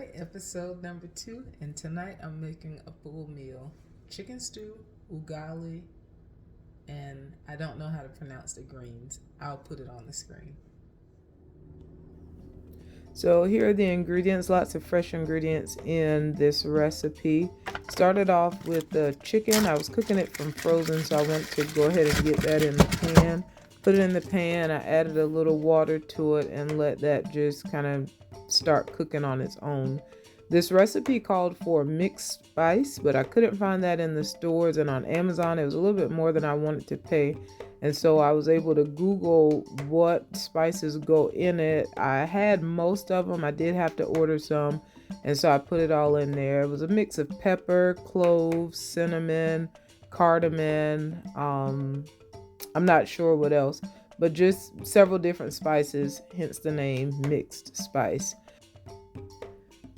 right, episode number 2, and tonight I'm making a full meal: chicken stew, ugali, and I don't know how to pronounce the greens. I'll put it on the screen. So here are the ingredients, lots of fresh ingredients in this recipe. Started off with the chicken. I was cooking it from frozen, so I went to go ahead and get that in the pan. Put it in the pan, I added a little water to it and let that just kind of start cooking on its own. This recipe called for mixed spice, but I couldn't find that in the stores, and on Amazon it was a little bit more than I wanted to pay. And so I was able to Google what spices go in it. I had most of them. I did have to order some. And so I put it all in there. It was a mix of pepper, cloves, cinnamon, cardamom. I'm not sure what else, but just several different spices, hence the name mixed spice.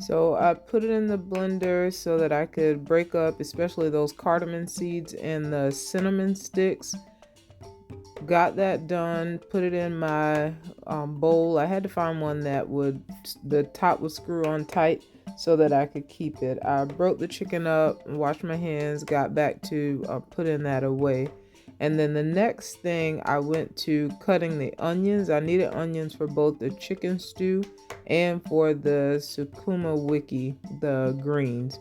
So I put it in the blender so that I could break up, especially those cardamom seeds and the cinnamon sticks. Got that done, put it in my bowl. I had to find one that the top would screw on tight so that I could keep it. I broke the chicken up, washed my hands, got back to putting that away. And then the next thing, I went to cutting the onions. I needed onions for both the chicken stew and for the sukuma wiki, the greens.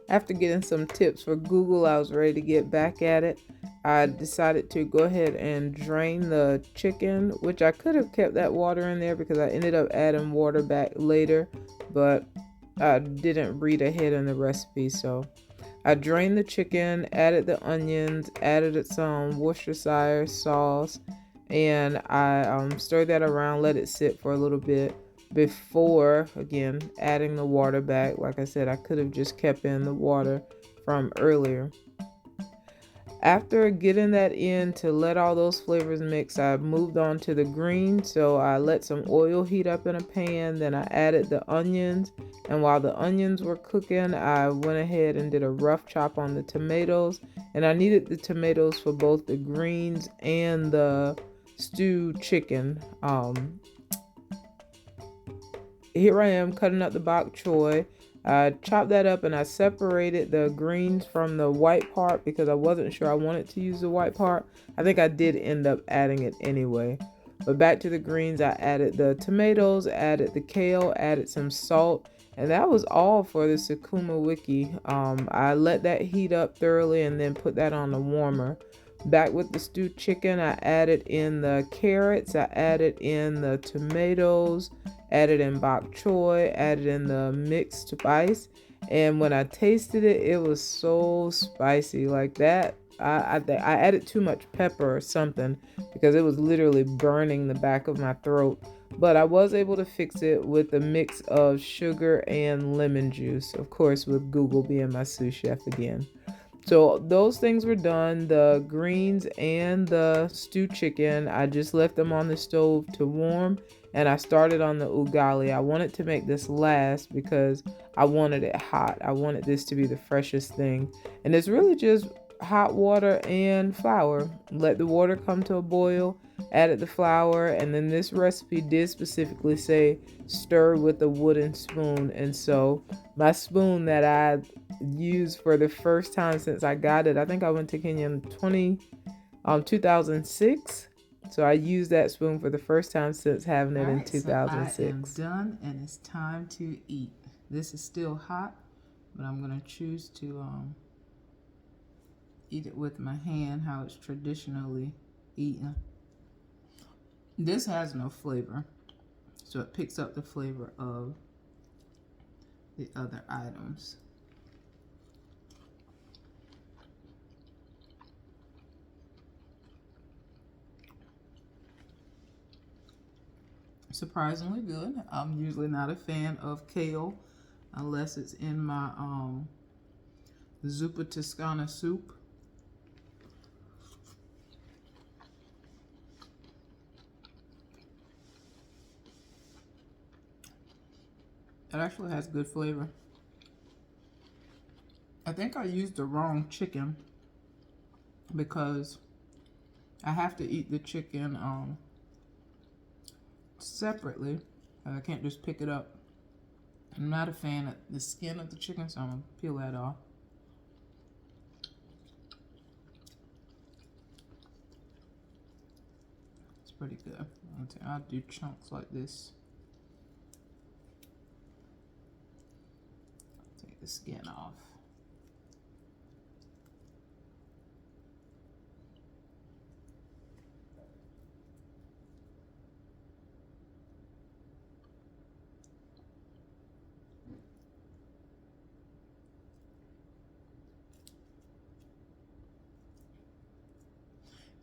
After getting some tips for Google, I was ready to get back at it. I decided to go ahead and drain the chicken, which I could have kept that water in there because I ended up adding water back later, but I didn't read ahead in the recipe. So I drained the chicken, added the onions, added some Worcestershire sauce, and I stirred that around, let it sit for a little bit before, again, adding the water back. Like I said, I could have just kept in the water from earlier. After getting that in to let all those flavors mix, I moved on to the greens. So I let some oil heat up in a pan, then I added the onions, and while the onions were cooking, I went ahead and did a rough chop on the tomatoes, and I needed the tomatoes for both the greens and the stewed chicken. Here I am cutting up the bok choy. I chopped that up and I separated the greens from the white part because I wasn't sure I wanted to use the white part. I think I did end up adding it anyway. But back to the greens, I added the tomatoes, added the kale, added some salt, and that was all for the sukuma wiki. I let that heat up thoroughly and then put that on the warmer. Back with the stewed chicken, I added in the carrots, I added in the tomatoes, added in bok choy, added in the mixed spice, and when I tasted it, it was so spicy like that. I added too much pepper or something because it was literally burning the back of my throat. But I was able to fix it with a mix of sugar and lemon juice, of course, with Google being my sous chef again. So those things were done. The greens and the stewed chicken, I just left them on the stove to warm, and I started on the ugali. I wanted to make this last because I wanted it hot. I wanted this to be the freshest thing. And it's really just hot water and flour. Let the water come to a boil, added the flour, and then this recipe did specifically say stir with a wooden spoon. And so my spoon that I used for the first time since I got it, I think I went to Kenya in 2006. So I used that spoon for the first time since having it in 2006. So I am done and it's time to eat. This is still hot, but I'm going to choose to eat it with my hand, how it's traditionally eaten. This has no flavor, so it picks up the flavor of the other items. Surprisingly good. I'm usually not a fan of kale unless it's in my zuppa toscana soup. It actually has good flavor. I think I used the wrong chicken because I have to eat the chicken separately. I can't just pick it up. I'm not a fan of the skin of the chicken, so I'm gonna peel that off. It's pretty good. I'll do chunks like this. Take the skin off.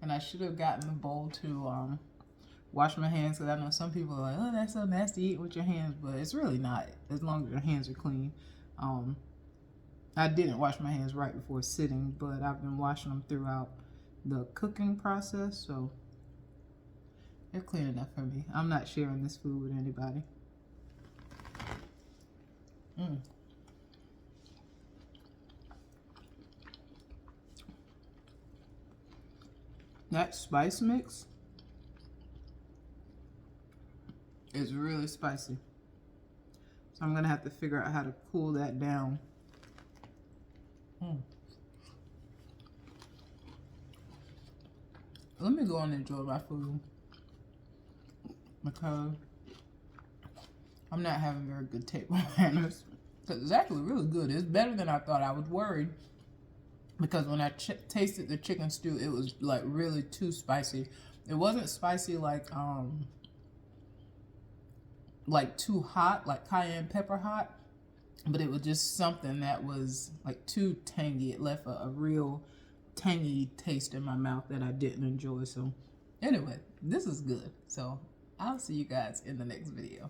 And I should have gotten the bowl to wash my hands, because I know some people are like, oh, that's so nasty, eat with your hands, but it's really not, as long as your hands are clean. I didn't wash my hands right before sitting, but I've been washing them throughout the cooking process, so they're clean enough for me. I'm not sharing this food with anybody. That spice mix is really spicy. So I'm gonna have to figure out how to cool that down. Let me go and enjoy my food, because I'm not having very good table manners. Because it's actually really good. It's better than I thought. I was worried because when I tasted the chicken stew, it was like really too spicy. It wasn't spicy like too hot, like cayenne pepper hot, but it was just something that was like too tangy. It left a real tangy taste in my mouth that I didn't enjoy. So anyway, this is good. So I'll see you guys in the next video.